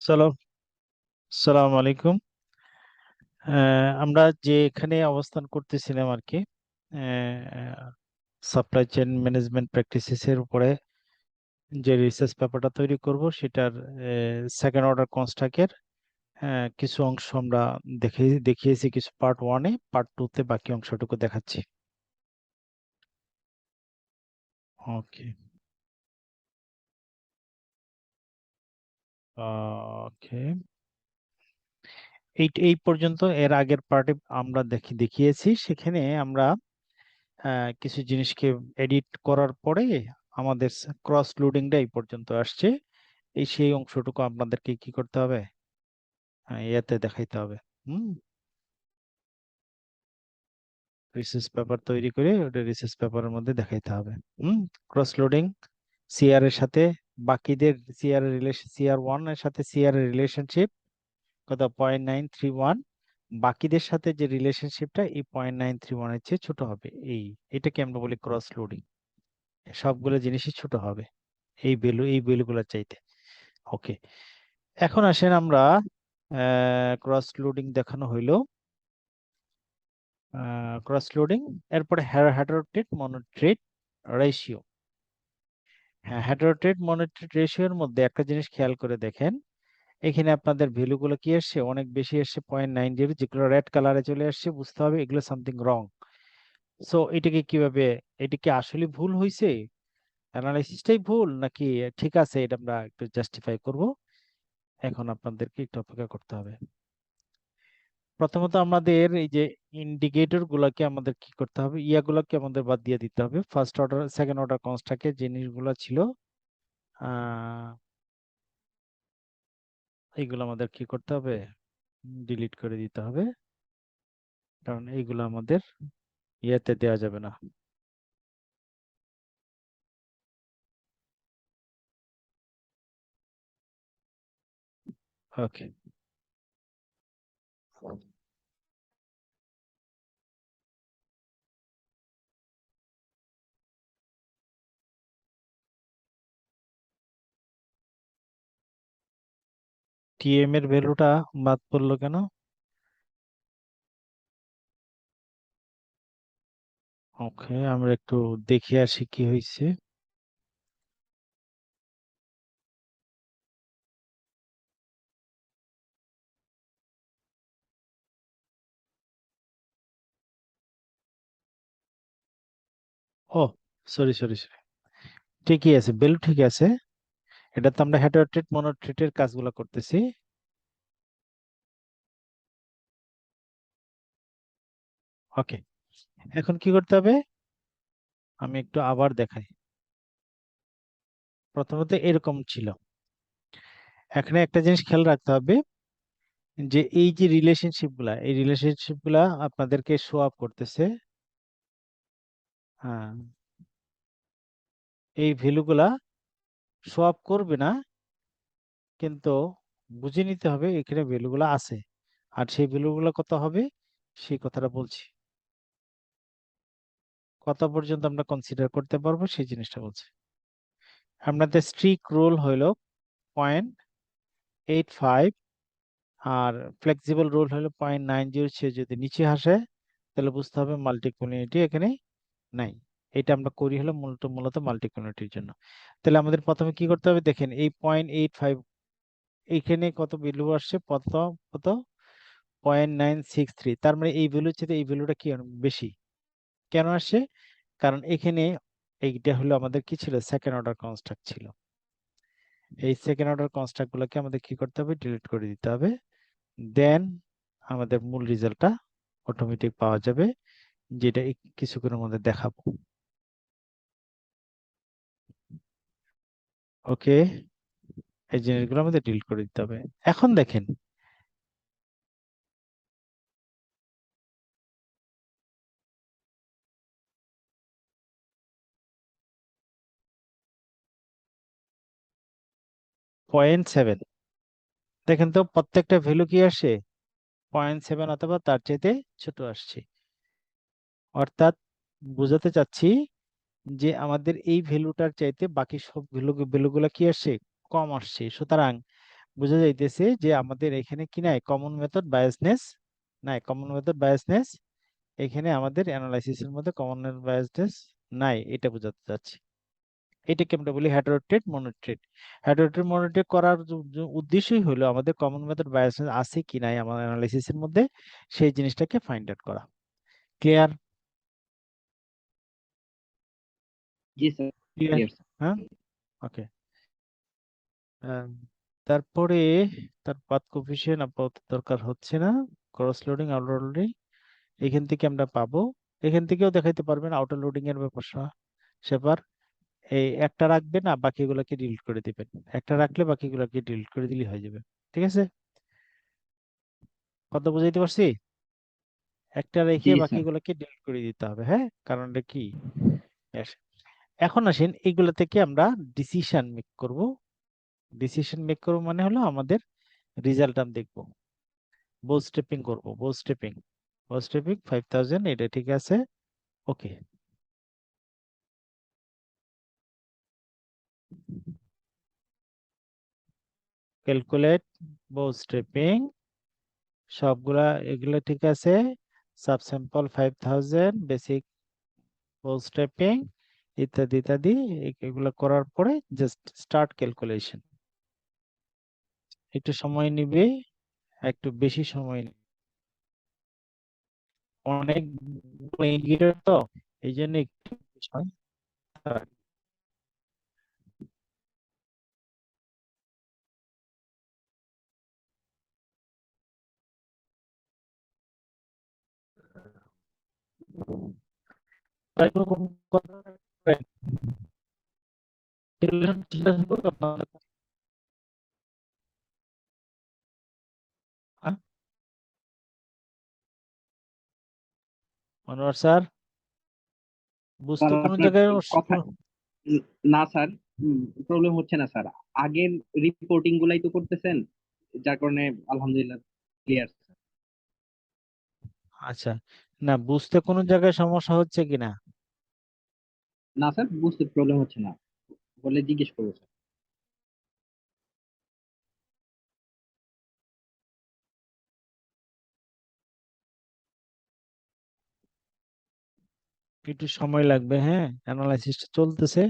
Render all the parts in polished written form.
সালাম সালাম আলাইকুম। আমরা যে এখানে অবস্থান করতেছিলাম আর কি, সাপ্লাই চেইন ম্যানেজমেন্ট প্র্যাকটিসেস এর উপরে যে রিসার্চ পেপারটা তৈরি করব সেটার সেকেন্ড অর্ডার কনস্ট্রাক্টের কিছু অংশ আমরা দেখিয়েছি কিছু পার্ট ওয়ানে, পার্ট টু তে বাকি অংশটুকু দেখাচ্ছি। ওকে ওকে, এই পর্যন্ত এর আগের পার্টে আমরা দেখিয়েছি, সেখানে আমরা কিছু জিনিসকে এডিট করার পরে আমাদের ক্রস লোডিংটা এই পর্যন্ত আসছে। সেই অংশটুকু আপনাদেরকে কি করতে হবে, ইয়াতে দেখাইতে হবে। হুম, রিসার্চ পেপার তৈরি করে ওটা রিসার্চ পেপারের মধ্যে দেখাইতে হবে। ক্রস লোডিং সিআর এর সাথে বাকিদের সিআর এর রিলেশন, সিআর ওয়ান এর সাথে সিআর এর রিলেশনশিপ কত, 0.931। বাকিদের সাথে যে রিলেশনশিপটা এই 0.931 এর চেয়ে ছোট হবে। এটাকে আমরা বলি ক্রস লোডিং। সবগুলো জিনিসই ছোট হবে এই ভ্যালুগুলোর চাইতে। ওকে, এখন আসেন আমরা ক্রস লোডিং দেখানো হইলো। ক্রস লোডিং এরপরে হেটারোটেট মনোট্রেট রেশিও। হ্যাঁ, হেটারোটেট মনোট্রেট রেশিওর মধ্যে একটা জিনিস খেয়াল করে দেখেন, এখানে আপনাদের ভ্যালুগুলো কি আসছে, অনেক বেশি আসছে 0.90, যেগুলো রেড কালারে চলে আসছে, বুঝতে হবে এগুলো সামথিং রং। সো এটাকে কিভাবে, এটা কি আসলে ভুল হয়েছে, অ্যানালাইসিসটাই ভুল নাকি ঠিক আছে, এটা আমরা একটু জাস্টিফাই করব। এখন আপনাদেরকে একটু অপেক্ষা করতে হবে। প্রথমত আমাদের এই যে ইন্ডিকেটর গুলাকে আমাদের কি করতে হবে, ইয়াগুলোকে আমাদের বাদ দিয়ে দিতে হবে। ফার্স্ট অর্ডার সেকেন্ড অর্ডার কনস্ট্রাক্টের জিনিসগুলো ছিল, আহ এইগুলো আমাদের কি করতে হবে, ডিলিট করে দিতে হবে, কারণ এইগুলো আমাদের ইয়েতে দেওয়া যাবে না। ওকে, টিএম এর ভ্যালুটা বাদ পড়লো কেন? ওকে, আমরা একটু দেখে আসি কি হয়েছে। ও, সরি সরি সরি, ঠিকই আছে, ভ্যালু ঠিক আছে। এটা তো আমরা হেটারোট্রেট মনোট্রেটের কাজগুলো করতেছি। ওকে, এখন কি করতে হবে, আমি একটু আবার দেখাই। প্রথমত এরকম ছিল, এখানে একটা জিনিস খেয়াল রাখতে হবে, যে এই যে রিলেশনশিপ গুলা আপনাদেরকে শো আপ করতেছে। হ্যাঁ, এই ভ্যালু গুলা শো আপ করবে না, কিন্তু বুঝে নিতে হবে এখানে ভ্যালু গুলা আছে। আর সেই ভ্যালু গুলো কত হবে, সেই কথাটা বলছি। কত পর্যন্ত আমরা কনসিডার করতে পারবো সেই জিনিসটা বলছি। আপনাদের স্ট্রিক রুল হইলো 0.85, আর ফ্লেক্সিবল রুল হলো 0.90। সে যদি নিচে আসে তাহলে বুঝতে হবে মাল্টিকুলিনিটি এখানে নাই। এটা আমরা করি হলো মূলত মাল্টিকুলিনিটির জন্য। তাহলে আমাদের প্রথমে কি করতে হবে, দেখেন এই 0.85, এইখানে কত ভ্যালু আসছে, কত কত, 0.963। তার মানে এই ভ্যালুর চেয়ে এই ভ্যালুটা কি অনেক বেশি। কেন আসছে, কারণ এখানে এইটা হলো আমাদের কি ছিল, সেকেন্ড অর্ডার কনস্ট্রাক্ট ছিল। এই সেকেন্ড অর্ডার কনস্ট্রাক্ট গুলোকে আমাদের কি করতে হবে, ডিলিট করে দিতে হবে। দেন আমাদের মূল রেজাল্টটা অটোমেটিক পাওয়া যাবে, যেটা কিছুক্ষণের মধ্যে দেখাবো। ওকে, এই জিনিসগুলো আমাদের ডিলিট করে দিতে হবে। এখন দেখেন, 0.7, দেখেন তো প্রত্যেকটা ভ্যালু কি আসে, 0.7 অথবা তার চাইতে ছোট আসছে। অর্থাৎ বোঝাতে চাচ্ছি যে আমাদের এই ভ্যালুটার চাইতে বাকি সব ভ্যালুগুলো কি আসছে, কম আসছে। সুতরাং বোঝা যাইতেছে যে আমাদের এখানে কি নাই, কমন মেথড বায়াসনেস নাই, কমন মেথড বায়াসনেস এখানে আমাদের অ্যানালাইসিসের মধ্যে কমন মেথড বায়াসনেস নাই, এটা বোঝাতে চাচ্ছি। এটাকে আমরা বলি হেটারোট্রেট মনোট্রেট। হেটারোট্রেট মনোট্রেট করার উদ্দেশ্যই হলো আমাদের কমন মেথড বায়াসনেস আছে কি নাই আমার অ্যানালাইসিসের মধ্যে, সেই জিনিসটাকে ফাইন্ড আউট করা। ক্লিয়ার? জি স্যার, ক্লিয়ার? Clear sir. হ্যাঁ, ওকে। তারপরে তার পাথ কোফিশিয়েন্ট আপাতত দরকার হচ্ছে না, ক্রস লোডিং আউটার লোডিং এখান থেকে আমরা পাবো। এখান থেকেও দেখাইতে পারবেন আউটার লোডিং এর ব্যাপারটা। সেবার এই একটা রাখবেন আর বাকিগুলোকে ডিলিট করে দিবেন, একটা রাখলে বাকিগুলোকে ডিলিট করে দিলেই হয়ে যাবে। ঠিক আছে? কথা বুঝাইতে পারছি? একটা রেখে জি স্যার। বাকিগুলোকে ডিলিট করে দিতে হবে, হ্যাঁ, কারণটা কি? Yes. এখন আসেন এইগুলো থেকে আমরা ডিসিশন মেক করব। ডিসিশন মেক করব মানে হলো আমাদের রেজাল্ট আমি দেখবো, বুটস্ট্র্যাপিং করব, বুটস্ট্র্যাপিং। বুটস্ট্র্যাপিং 5000 এটা ঠিক আছে, ওকে। ক্যালকুলেট বুটস্ট্র্যাপিং, সবগুলা এগুলো ঠিক আছে। সাবস্যাম্পল 5000, বেসিক বুটস্ট্র্যাপিং ইত্যাদি ইত্যাদি, এগুলো করার পরে জাস্ট স্টার্ট ক্যালকুলেশন। একটু সময় নিবে, একটু বেশি সময় নিবে, অনেক ইন্ডিকেটর তো, এই জন্য একটু সময় লাগবে। তাই কোনো কোনো কথা বলেন, calculation ঠিক আছে তো আপনার? হ্যাঁ? মনোয়ার স্যার, বুঝতে স্যার কোনো আপনার জায়গায় কথা, না স্যার, প্রবলেম হচ্ছে না স্যার। আগের রিপোর্টিং গুলাই তো করতেছেন, যার কারণে আলহামদুলিল্লাহ ক্লিয়ার। আচ্ছা, না বুঝতে কোনো জায়গায় সমস্যা হচ্ছে কিনা? না স্যার, বুঝতে প্রবলেম হচ্ছে না, বলে জিজ্ঞেস করবো স্যার। একটু সময় লাগবে, হ্যাঁ, অ্যানালাইসিসটা চলতেছে,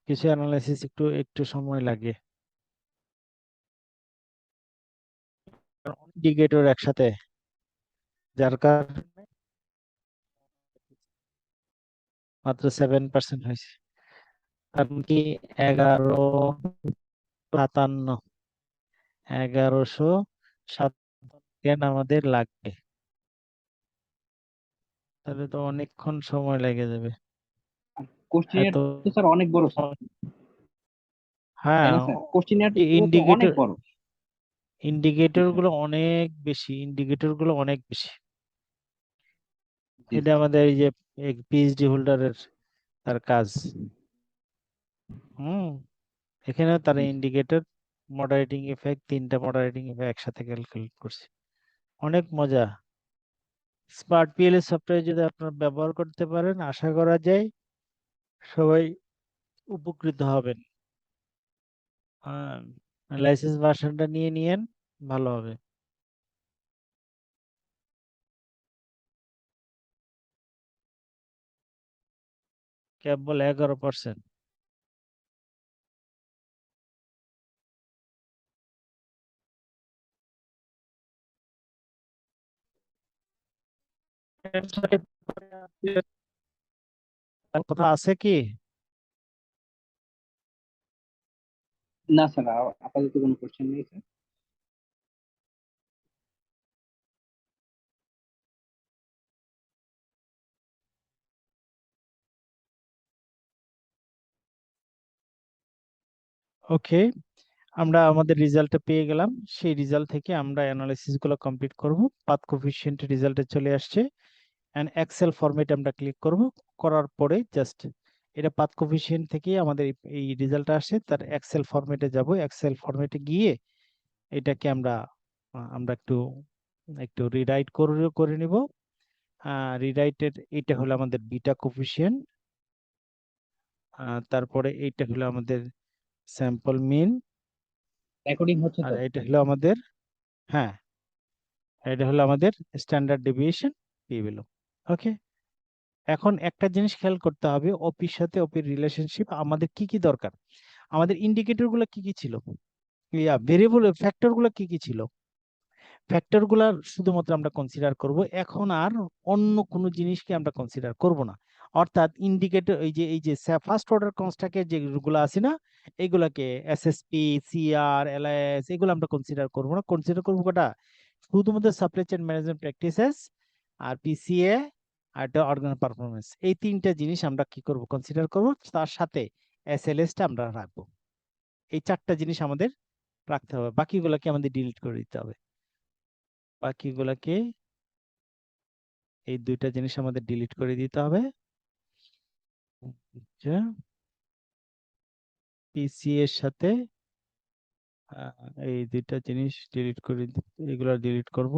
কিছু অ্যানালাইসিস একটু একটু সময় লাগে, ইন্ডিকেটর একসাথে, যার কারণে মাত্র 7% হয়েছে। কারণ কি, 1157, 1157 আমাদের লাগবে, তাহলে তো অনেকক্ষণ সময় লেগে যাবে। কোশ্চেনিয়ার এত, তো স্যার অনেক বড় স্যার, তাই হ্যাঁ, না স্যার? কোশ্চেনিয়ার তো অনেক ইন্ডিকেটর, বড়। জি ইন্ডিকেটর স্যার। গুলো অনেক বেশি, ইন্ডিকেটর গুলো অনেক বেশি। জি এটা স্যার। আমাদের এই যে পিএইচডি হোল্ডারের তার কাজ। হুম, এখানে তার জি স্যার। ইন্ডিকেটর, মডারেটিং ইফেক্ট, তিনটা মডারেটিং ইফেক্ট একসাথে ক্যালকুলেট করছে, অনেক মজা। স্মার্ট পিএলএস সফটওয়্যার যদি আপনারা ব্যবহার করতে পারেন, আশা করা যায় সবাই উপকৃত হবেন। লাইসেন্স ভার্সনটা নিয়ে নিয়েন, ভালো হবে। কেবল 11%। আর কথা আছে কি? না স্যার, আপাতত কোনো কোশ্চেন নেই স্যার। ওকে, আমরা আমাদের রেজাল্টটা পেয়ে গেলাম। সেই রেজাল্ট থেকে আমরা অ্যানালাইসিস গুলো কমপ্লিট করব। পাথ কোফিশিয়েন্ট রেজাল্টে চলে আসছে, এন্ড এক্সেল ফরম্যাটে আমরা ক্লিক করব। করার পরে জাস্ট এটা পাথ কোফিশিয়েন্ট থেকে আমাদের এই রেজাল্টটা আসে, তার এক্সেল ফরম্যাটে যাব। এক্সেল ফরম্যাটে গিয়ে এটাকে আমরা আমরা একটু একটু রিরাইট করে করে নিব। রিরাইটের এটা হলো আমাদের বিটা কোফিশিয়েন্ট, তারপরে এইটা হলো আমাদের স্যাম্পল মিন, রেকর্ডিং হচ্ছে আর তো? এটা হলো আমাদের, হ্যাঁ, এটা হলো আমাদের স্ট্যান্ডার্ড ডেভিয়েশন পি ভ্যালু। ওকে। এখন একটা জিনিস খেয়াল করতে হবে, ওপির সাথে ওপির রিলেশনশিপ আমাদের কি কি দরকার, আমাদের ইন্ডিকেটর গুলো কি কি ছিল, ভেরিয়েবল ফ্যাক্টর গুলো কি কি ছিল, ফ্যাক্টর গুলা শুধুমাত্র আমরা কনসিডার করব, এখন আর অন্য কোনো জিনিসকে আমরা কনসিডার করব না। অর্থাৎ ইন্ডিকেটর, এই যে ফার্স্ট অর্ডার কনস্ট্রাক্টের যেগুলো আছে না, এইগুলাকে এসএসপি, সিআর, এলআইএস, এগুলো আমরা কনসিডার করব না। কনসিডার করবো কটা, শুধুমাত্র সাপ্লাই চেইন ম্যানেজমেন্ট প্র্যাকটিসেস, আর পিসিএ, আর একটা অর্গান পারফরমেন্স, এই তিনটা জিনিস আমরা কি করব, কনসিডার করব। তার সাথে এসএলএস টা আমরা রাখবো। এই চারটা জিনিস আমাদের রাখতে হবে, বাকিগুলোকে আমাদের ডিলিট করে দিতে হবে। বাকিগুলোকে, এই দুইটা জিনিস আমাদের ডিলিট করে দিতে হবে। আচ্ছা, পিসি এর সাথে এই দুইটা জিনিস ডিলিট করে এগুলো ডিলিট করব।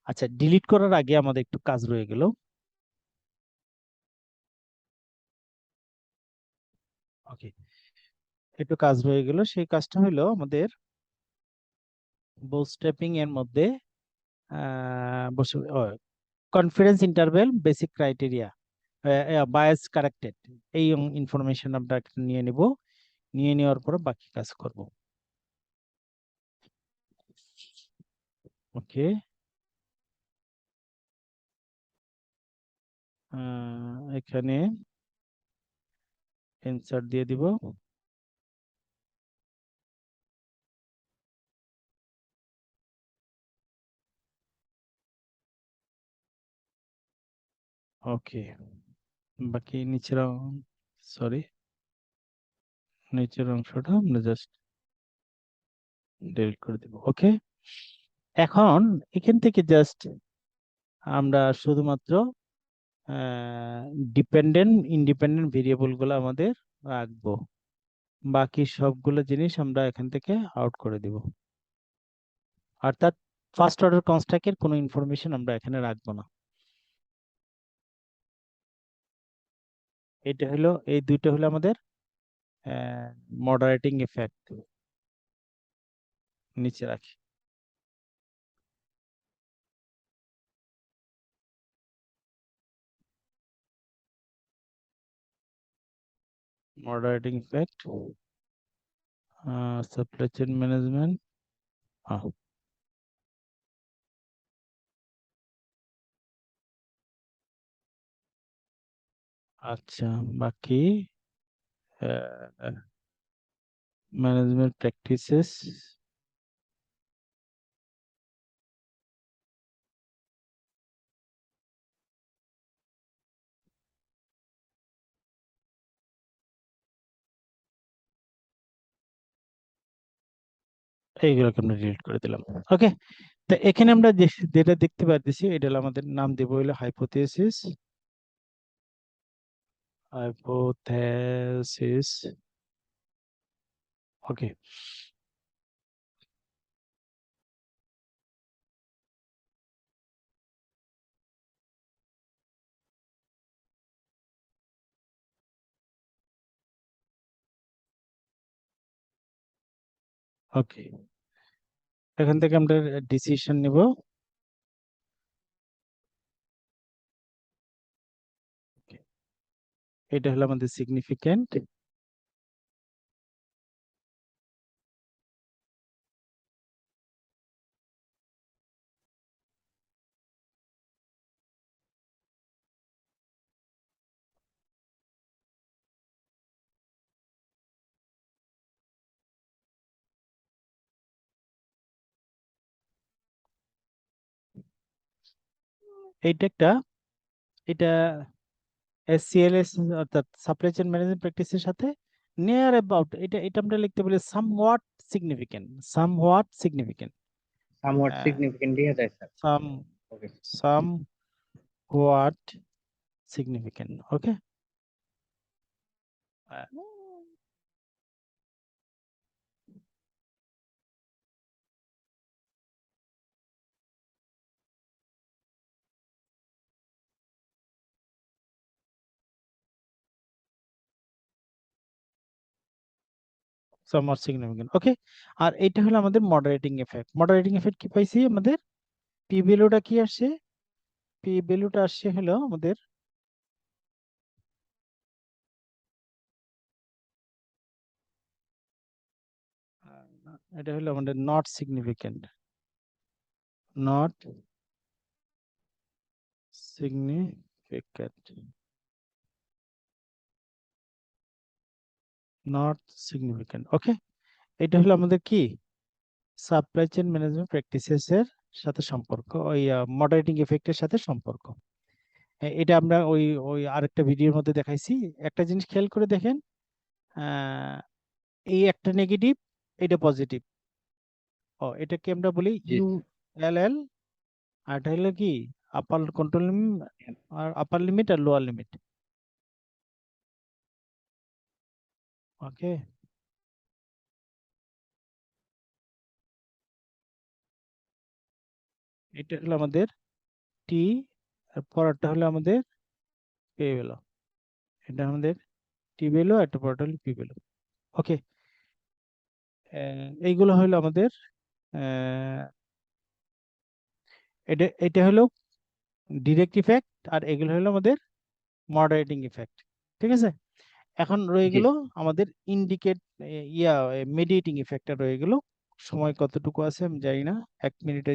আচ্ছা, ডিলিট করার আগে আমাদের একটু কাজ রয়ে গেল। ওকে, একটু কাজ রয়ে গেল, সেই কাজটা হলো আমাদের বুটস্ট্র্যাপিং এর মধ্যে confidence interval, basic criteria, bias corrected, এই ইনফরমেশন আমরা একটু নিয়ে নিব। নিয়ে নেওয়ার পর বাকি কাজ করব। ওকে, এখানে ইনসার্ট দিয়ে দিব। ওকে, বাকি নিচের, সরি, নিচের অংশটা আমরা জাস্ট ডিলিট করে দেব। ওকে, এখন এখান থেকে জাস্ট আমরা শুধুমাত্র ডিপেন্ডেন্ট ইন্ডিপেন্ডেন্ট ভেরিয়েবল গুলো আমাদের রাখবো, বাকি সবগুলো জিনিস আমরা এখান থেকে আউট করে দিব। অর্থাৎ ফার্স্ট অর্ডার কনস্ট্রাক্টের কোনো ইনফরমেশন আমরা এখানে রাখবো না। এটা হলো, এই দুইটা হলো আমাদের মডারেটিং ইফেক্ট। নিচে রাখি। মডারেটিং ইফেক্ট, সাপ্লাই চেইন ম্যানেজমেন্ট। আচ্ছা, বাকি ম্যানেজমেন্ট প্র্যাকটিসেস, এইগুলোকে আমরা ডিলিট করে দিলাম। ওকে, তো এখানে আমরা যেটা দেখতে পাচ্ছি, এটা হলো আমাদের নাম দেবো হলো হাইপোথেসিস। হাইপোথেসিস। ওকে, ওকে, এখান থেকে আমরা ডিসিশন নিব। এটা হলো আমাদের সিগনিফিক্যান্ট। এইটা একটা, এটা এসসিএলএস অর্থাৎ সাপ্লাই চেইন ম্যানেজমেন্ট প্র্যাকটিসের সাথে নিয়ার অ্যাবাউট, এটা এটা আমরা লিখতে বলি somewhat significant, somewhat significant, somewhat significant লিখা যায় sir? Some okay. Somewhat significant. Okay, somewhat significant. Okay, আর এটা হলো আমাদের মডারেটিং এফেক্ট। মডারেটিং এফেক্ট কি পাইছি আমাদের? পি ভ্যালুটা কি আসছে? পি ভ্যালুটা আসছে হলো আমাদের এটা হলো আমাদের not significant, not significant, not significant. Okay, এটা হলো আমাদের কি সাপ্লাই চেইন ম্যানেজমেন্ট প্র্যাকটিসেস এর সাথে সম্পর্ক, ওই মডারেটিং এফেক্টের সাথে সম্পর্ক। এটা আমরা ওই ওই আরেকটা ভিডিওর মধ্যে দেখাইছি। একটা জিনিস খেয়াল করে দেখেন, আহ, এই একটা নেগেটিভ, এটা পজিটিভ। এটাকে আমরা বলি জি ইউ এল এল, আর এটা হলো কি আপার কন্ট্রোল লিমিট, আর আপার লিমিট আর লোয়ার লিমিট। ওকে, এটা হলো আমাদের টি, আর পরেরটা হলো আমাদের পে ভ্যালু। এটা আমাদের টি ভ্যালু, একটা পরেরটা হলো পি ভ্যালু। ওকে, এইগুলো হলো আমাদের আহ, এটা এটা হলো ডিরেক্ট ইফেক্ট, আর এগুলো হলো আমাদের মডারেটিং ইফেক্ট। ঠিক আছে, এখন রয়ে জি গেল আমাদের ইন্ডিকেট ইয়া মেডিয়েটিং ইফেক্টটা রয়ে গেল। সময় কতটুকু আছে আমি জানি না, 1 মিনিটে